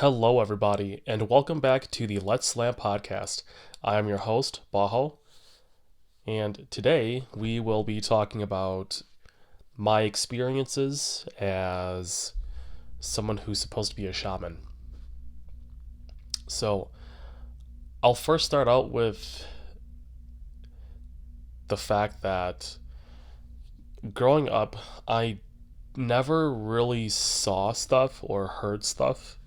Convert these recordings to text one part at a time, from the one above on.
Hello, everybody, and welcome back to the Let's Slam podcast. I am your host, Baho, and today we will be talking about my experiences as someone who's supposed to be a shaman. So, I'll first start out with the fact that growing up, I never really saw stuff or heard stuff.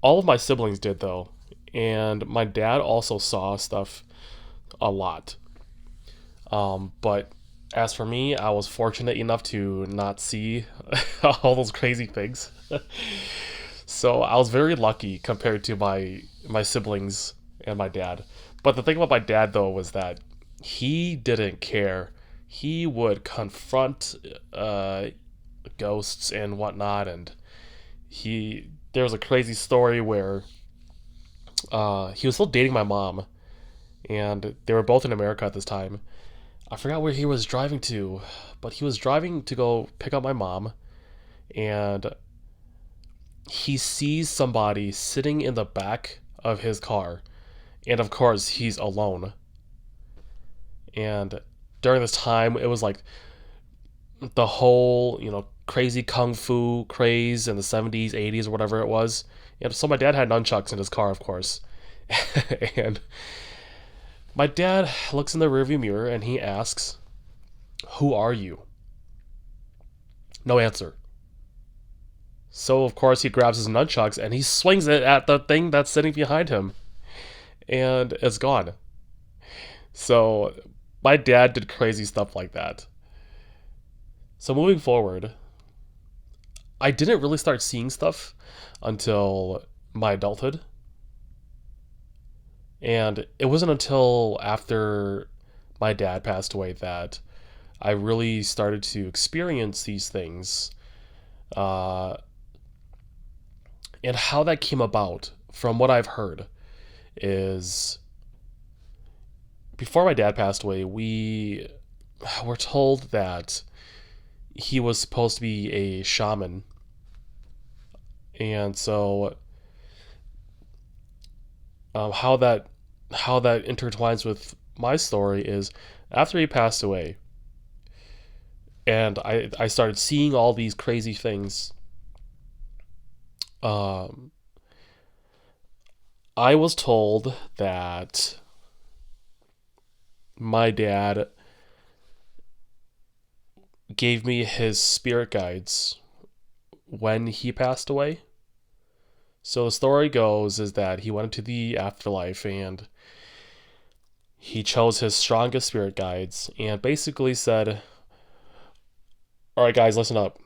All of my siblings did, though, and my dad also saw stuff a lot. But as for me, I was fortunate enough to not see all those crazy things. So I was very lucky compared to my siblings and my dad. But the thing about my dad though was that he didn't care. He would confront ghosts and whatnot, and he there was a crazy story where he was still dating my mom, and they were both in America at this time. I forgot where he was driving to, but he was driving to go pick up my mom, and he sees somebody sitting in the back of his car, and of course he's alone. And during this time, it was like the whole crazy kung fu craze in the 70s, 80s, or whatever it was. And so my dad had nunchucks in his car, of course, and my dad looks in the rearview mirror and he asks, "Who are you?" No answer. So of course he grabs his nunchucks and he swings it at the thing that's sitting behind him, and it's gone. So my dad did crazy stuff like that. So moving forward, I didn't really start seeing stuff until my adulthood. And it wasn't until after my dad passed away that I really started to experience these things. Uh, and how that came about, from what I've heard, is before my dad passed away, we were told that he was supposed to be a shaman. And so how that intertwines with my story is after he passed away and I started seeing all these crazy things. um, I was told that my dad gave me his spirit guides when he passed away. So the story goes is that he went into the afterlife and he chose his strongest spirit guides and basically said, "All right, guys, listen up.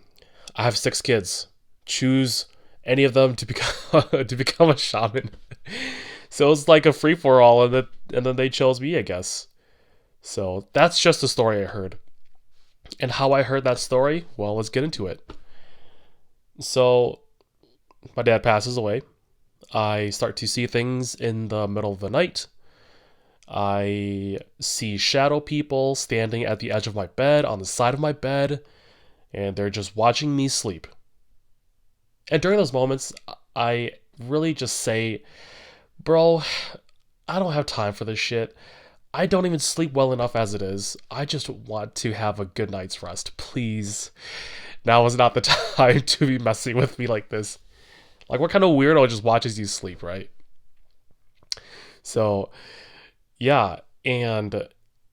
I have 6 kids. Choose any of them to become to become a shaman." So it's like a free for all, and then they chose me, I guess. So that's just the story I heard, and how I heard that story. Well, let's get into it. So my dad passes away. I start to see things in the middle of the night. I see shadow people standing at the edge of my bed, on the side of my bed, and they're just watching me sleep. And during those moments, I really just say, "Bro, I don't have time for this shit. I don't even sleep well enough as it is. I just want to have a good night's rest. Please. Now is not the time to be messing with me like this." Like, what kind of weirdo just watches you sleep, right? So, yeah. And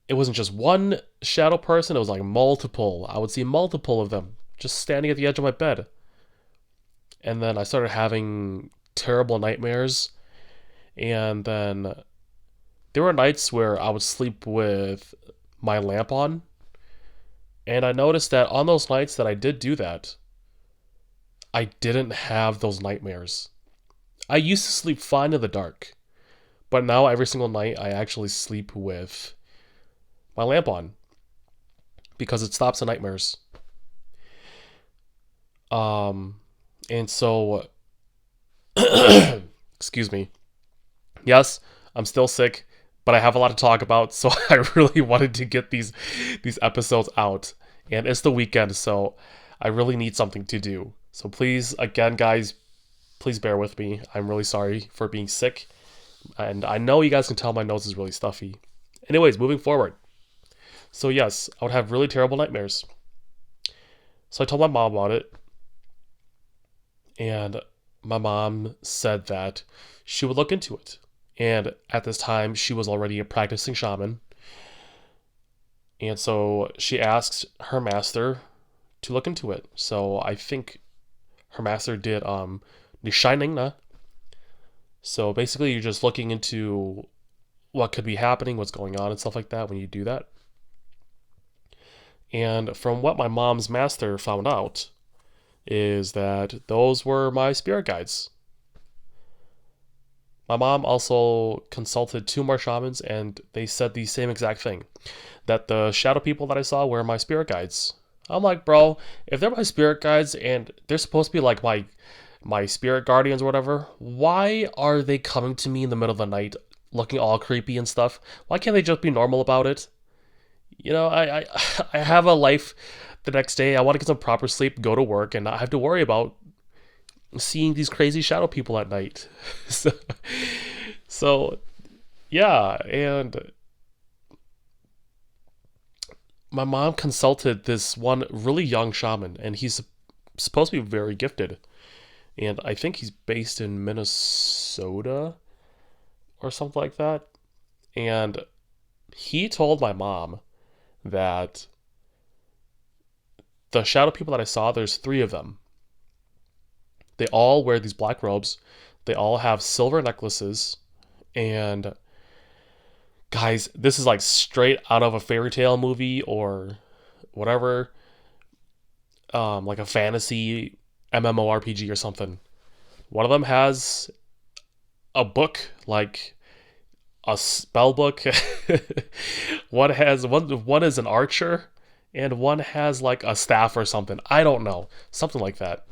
it wasn't just one shadow person, it was like multiple. I would see multiple of them just standing at the edge of my bed. And then I started having terrible nightmares. And then there were nights where I would sleep with my lamp on. And I noticed that on those nights that I did do that, I didn't have those nightmares. I used to sleep fine in the dark, but now every single night I actually sleep with my lamp on because it stops the nightmares. And so, excuse me. Yes, I'm still sick, but I have a lot to talk about, so I really wanted to get these episodes out. And it's the weekend, so I really need something to do. So please, again, guys, Please bear with me. I'm really sorry for being sick. And I know you guys can tell my nose is really stuffy. Anyways, moving forward. So, yes, I would have really terrible nightmares. So I told my mom about it. And my mom said that she would look into it. And at this time, she was already a practicing shaman. And so she asked her master to look into it. So I think her master did the Shining na. So basically you're just looking into what could be happening, what's going on and stuff like that when you do that. And from what my mom's master found out is that those were my spirit guides. My mom also consulted two more shamans and they said the same exact thing, that the shadow people that I saw were my spirit guides. I'm like, bro, if they're my spirit guides and they're supposed to be like my spirit guardians or whatever, why are they coming to me in the middle of the night looking all creepy and stuff? Why can't they just be normal about it? You know, I have a life the next day. I want to get some proper sleep, go to work, and not have to worry about seeing these crazy shadow people at night. so, so yeah, and my mom consulted this one really young shaman, and he's supposed to be very gifted. And I think he's based in Minnesota or something like that. And he told my mom that the shadow people that I saw, there's three of them. They all wear these black robes. They all have silver necklaces. And guys, this is like straight out of a fairy tale movie or whatever, like a fantasy MMORPG or something. One of them has a book, like a spell book. One is an archer, and one has like a staff or something. I don't know, something like that.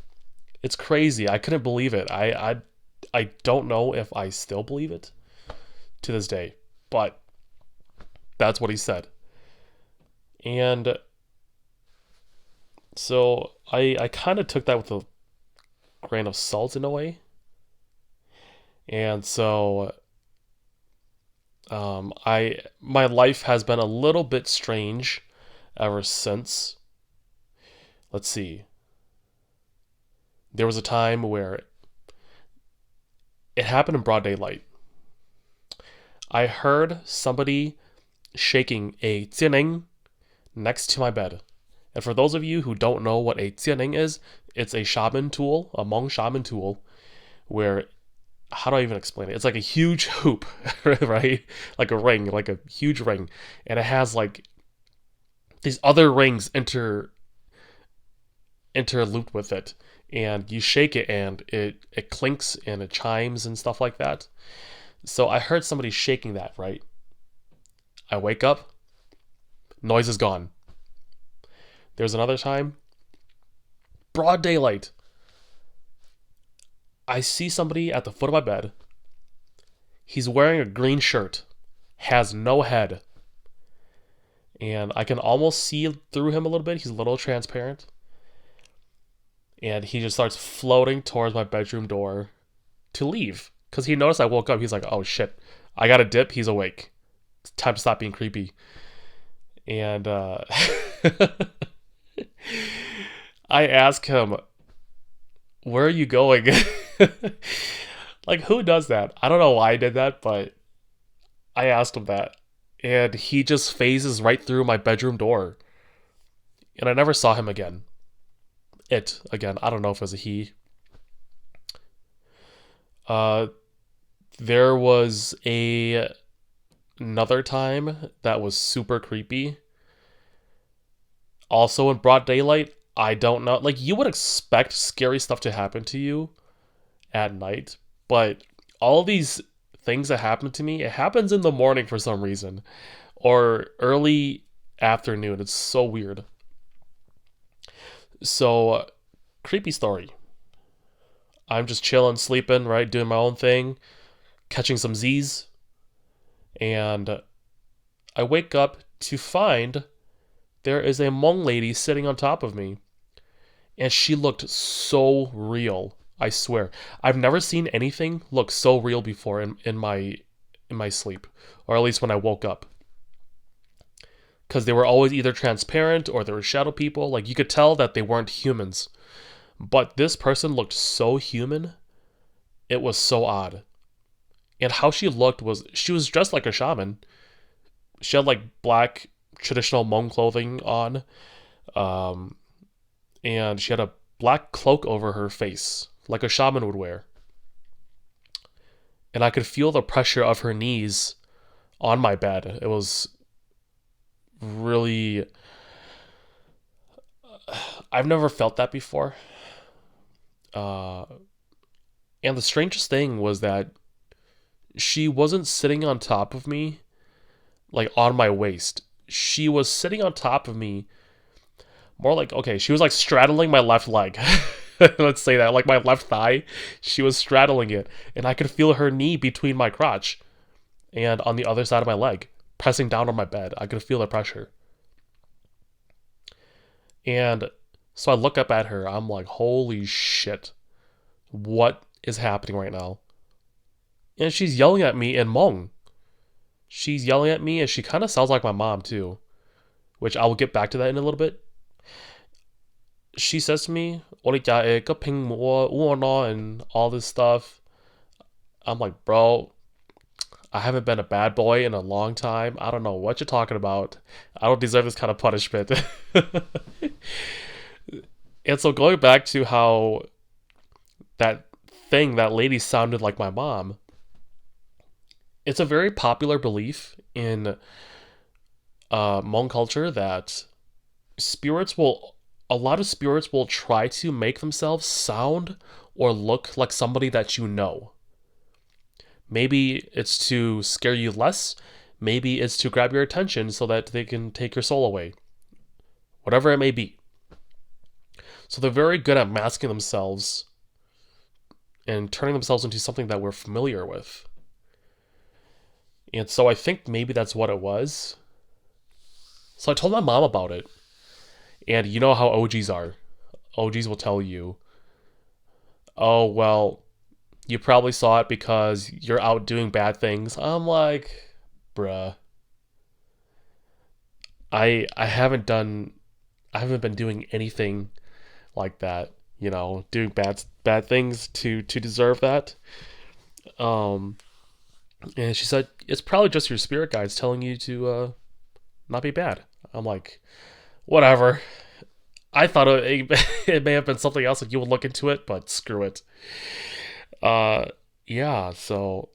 It's crazy. I couldn't believe it. I don't know if I still believe it to this day, but that's what he said. And so I kind of took that with a grain of salt in a way. And so I my life has been a little bit strange ever since. Let's see. There was a time where it happened in broad daylight. I heard somebody shaking a jianing next to my bed. And for those of you who don't know what a jianing is, it's a shaman tool, a Hmong shaman tool, where, how do I even explain it? It's like a huge hoop, right? Like a ring, like a huge ring. And it has like these other rings interlooped with it. And you shake it and it clinks and it chimes and stuff like that. So I heard somebody shaking that, right? I wake up, noise is gone. There's another time, broad daylight. I see somebody at the foot of my bed. He's wearing a green shirt, has no head, and I can almost see through him a little bit. He's a little transparent. And he just starts floating towards my bedroom door to leave. Because he noticed I woke up. He's like, oh shit, I got a dip. He's awake. It's time to stop being creepy. And I ask him, where are you going? Like, who does that? I don't know why I did that, but I asked him that. And he just phases right through my bedroom door. And I never saw him again. Again, I don't know if it was a he. Uh, there was another time that was super creepy. Also in broad daylight, I don't know. Like, you would expect scary stuff to happen to you at night, but all these things that happen to me, it happens in the morning for some reason, or early afternoon. It's so weird. So, creepy story. I'm just chilling, sleeping, right, doing my own thing, catching some Z's, and I wake up to find there is a Hmong lady sitting on top of me, and she looked so real. I swear. I've never seen anything look so real before in my sleep, or at least when I woke up. Because they were always either transparent or they were shadow people. Like you could tell that they weren't humans. But this person looked so human. It was so odd. And how she looked was she was dressed like a shaman. She had like black traditional Hmong clothing on, um, and she had a black cloak over her face, like a shaman would wear. And I could feel the pressure of her knees on my bed. It was really. I've never felt that before. Uh, and the strangest thing was that she wasn't sitting on top of me, like on my waist. She was sitting on top of me more like, okay, she was like straddling my left leg. Let's say that, like my left thigh. She was straddling it, and I could feel her knee between my crotch and on the other side of my leg, pressing down on my bed. I could feel the pressure. And so I look up at her. I'm like, holy shit. What is happening right now? And she's yelling at me in Hmong. She's yelling at me, and she kind of sounds like my mom, too, which I will get back to that in a little bit. She says to me, and all this stuff. I'm like, bro, I haven't been a bad boy in a long time. I don't know what you're talking about. I don't deserve this kind of punishment. And so going back to how that that lady sounded like my mom, it's a very popular belief in Hmong culture that spirits will, a lot of spirits will try to make themselves sound or look like somebody that you know. Maybe it's to scare you less. Maybe it's to grab your attention so that they can take your soul away. Whatever it may be. So they're very good at masking themselves and turning themselves into something that we're familiar with. And so I think maybe that's what it was. So I told my mom about it. And you know how OGs are. OGs will tell you, oh, well, you probably saw it because you're out doing bad things. I'm like, bruh. I haven't been doing anything like that, doing bad things to deserve that. Um and she said it's probably just your spirit guides telling you to not be bad. I'm like, whatever. I thought it may have been something else, like you would look into it, but screw it. Uh, yeah, so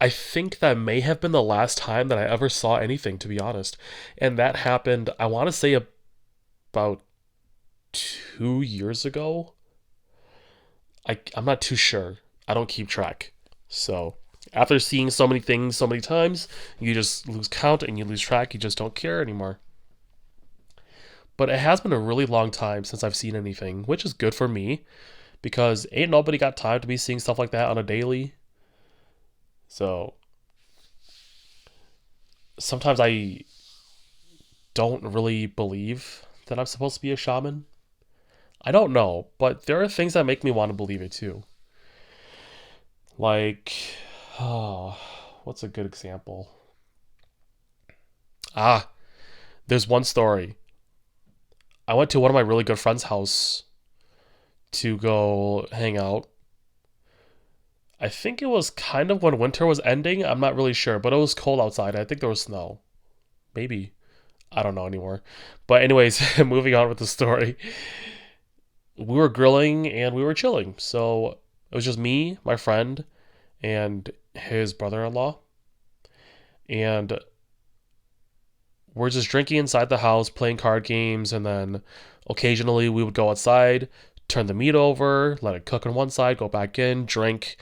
I think that may have been the last time that I ever saw anything, to be honest. And that happened, I want to say about 2 years ago. I'm not too sure. I don't keep track. So after seeing so many things so many times, you just lose count and you lose track. You just don't care anymore. But it has been a really long time since I've seen anything, which is good for me because ain't nobody got time to be seeing stuff like that on a daily. So sometimes I don't really believe that I'm supposed to be a shaman. I don't know, but there are things that make me want to believe it too. Like, oh, what's a good example? Ah, there's one story. I went to one of my really good friends' house to go hang out. I think it was kind of when winter was ending. I'm not really sure, but it was cold outside. I think there was snow. Maybe. I don't know anymore. But anyways, moving on with the story. We were grilling and we were chilling. So it was just me, my friend, and his brother-in-law. And we're just drinking inside the house, playing card games, and then occasionally we would go outside, turn the meat over, let it cook on one side, go back in, drink,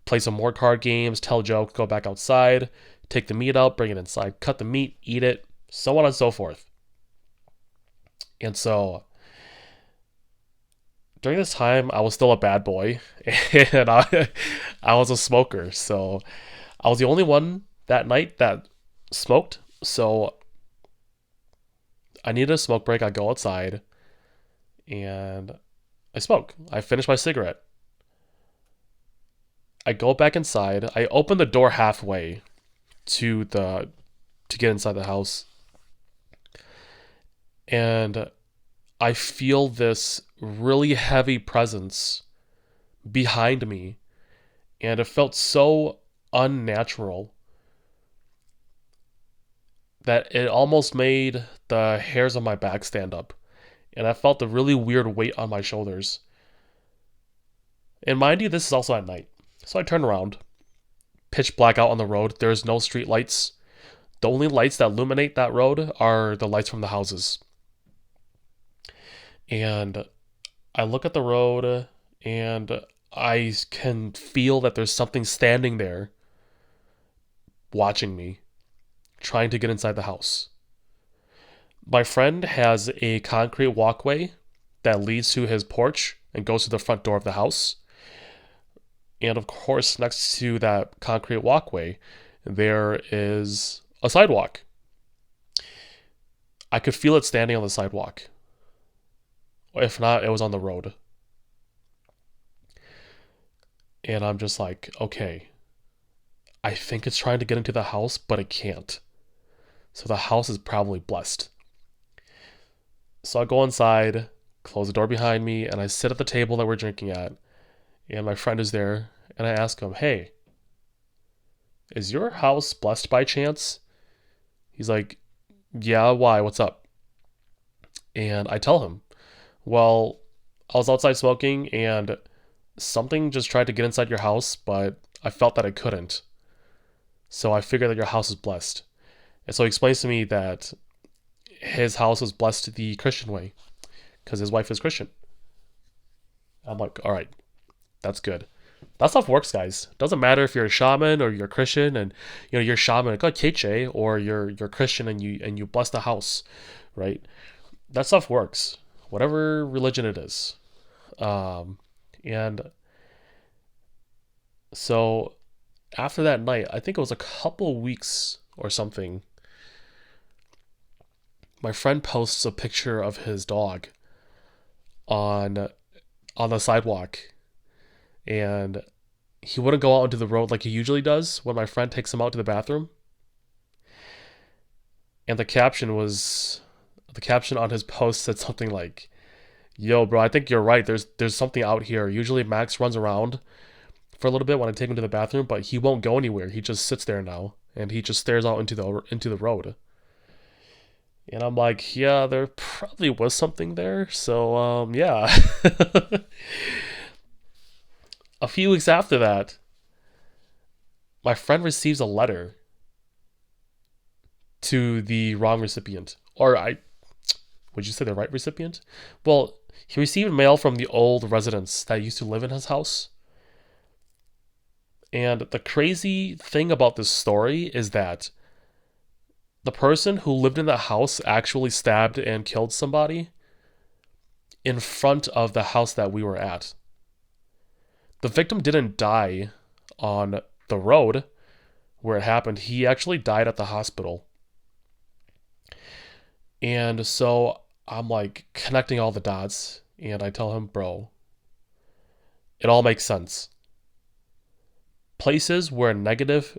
play some more card games, tell jokes, go back outside, take the meat out, bring it inside, cut the meat, eat it, so on and so forth. And so during this time, I was still a bad boy, and I was a smoker. So I was the only one that night that smoked. So I needed a smoke break. I go outside, and I smoke. I finish my cigarette. I go back inside. I open the door halfway to the to get inside the house, and I feel this really heavy presence behind me, and it felt so unnatural that it almost made the hairs on my back stand up, and I felt a really weird weight on my shoulders. And mind you, this is also at night. So I turn around, pitch black out on the road. There's no street lights. The only lights that illuminate that road are the lights from the houses. And I look at the road and I can feel that there's something standing there watching me, trying to get inside the house. My friend has a concrete walkway that leads to his porch and goes to the front door of the house. And of course, next to that concrete walkway, there is a sidewalk. I could feel it standing on the sidewalk. If not, it was on the road. And I'm just like, okay, I think it's trying to get into the house, but it can't. So the house is probably blessed. So I go inside, close the door behind me, and I sit at the table that we're drinking at. And my friend is there, and I ask him, hey, is your house blessed by chance? He's like, yeah, why? What's up? And I tell him, well, I was outside smoking and something just tried to get inside your house, but I felt that it couldn't. So I figured that your house is blessed. And so he explains to me that his house was blessed the Christian way because his wife is Christian. I'm like, all right, that's good. That stuff works, guys. Doesn't matter if you're a shaman or you're a Christian, and you're a shaman, like Keche, or you're Christian and you bless the house, right? That stuff works, whatever religion it is. And so after that night, I think it was a couple weeks or something, my friend posts a picture of his dog on on the sidewalk, and he wouldn't go out into the road like he usually does when my friend takes him out to the bathroom. And the caption on his post said something like, "Yo, bro, I think you're right. There's something out here. Usually Max runs around for a little bit when I take him to the bathroom, but he won't go anywhere. He just sits there now, and he just stares out into the road." And I'm like, yeah, there probably was something there. So yeah. A few weeks after that, my friend receives a letter to the wrong recipient. Or I would you say the right recipient? Well, he received mail from the old residents that used to live in his house. And the crazy thing about this story is that the person who lived in the house actually stabbed and killed somebody in front of the house that we were at. The victim didn't die on the road where it happened. He actually died at the hospital. And so I'm like connecting all the dots, and I tell him, bro, it all makes sense. Places where negative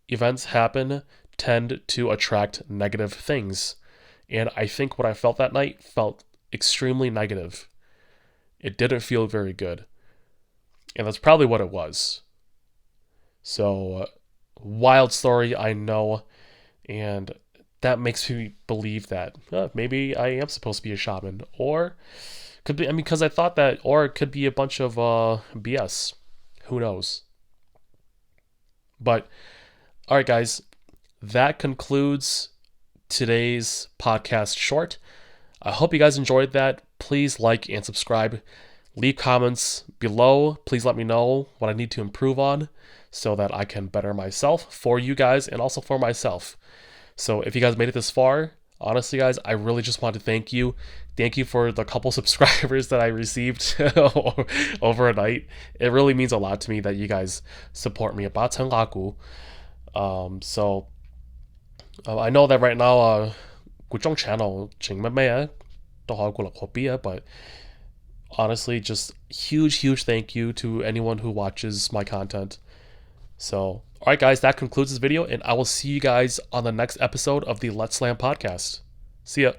events happen tend to attract negative things. And I think what I felt that night felt extremely negative. It didn't feel very good. And that's probably what it was. So, wild story, I know. And that makes me believe that maybe I am supposed to be a shaman. Or could be, I mean, because I thought that, or it could be a bunch of BS. Who knows? But, all right, guys, that concludes today's podcast short. I hope you guys enjoyed that. Please like and subscribe. Leave comments below. Please let me know what I need to improve on so that I can better myself for you guys and also for myself. So if you guys made it this far, honestly, guys, I really just want to thank you. Thank you for the couple subscribers that I received over a night. It really means a lot to me that you guys support me. So I know that right now, 個中 channel 整乜咩啊，都好過落 hobby 啊，but honestly, just huge thank you to anyone who watches my content. So, all right, guys, that concludes this video, and I will see you guys on the next episode of the Let's Slam podcast. See ya.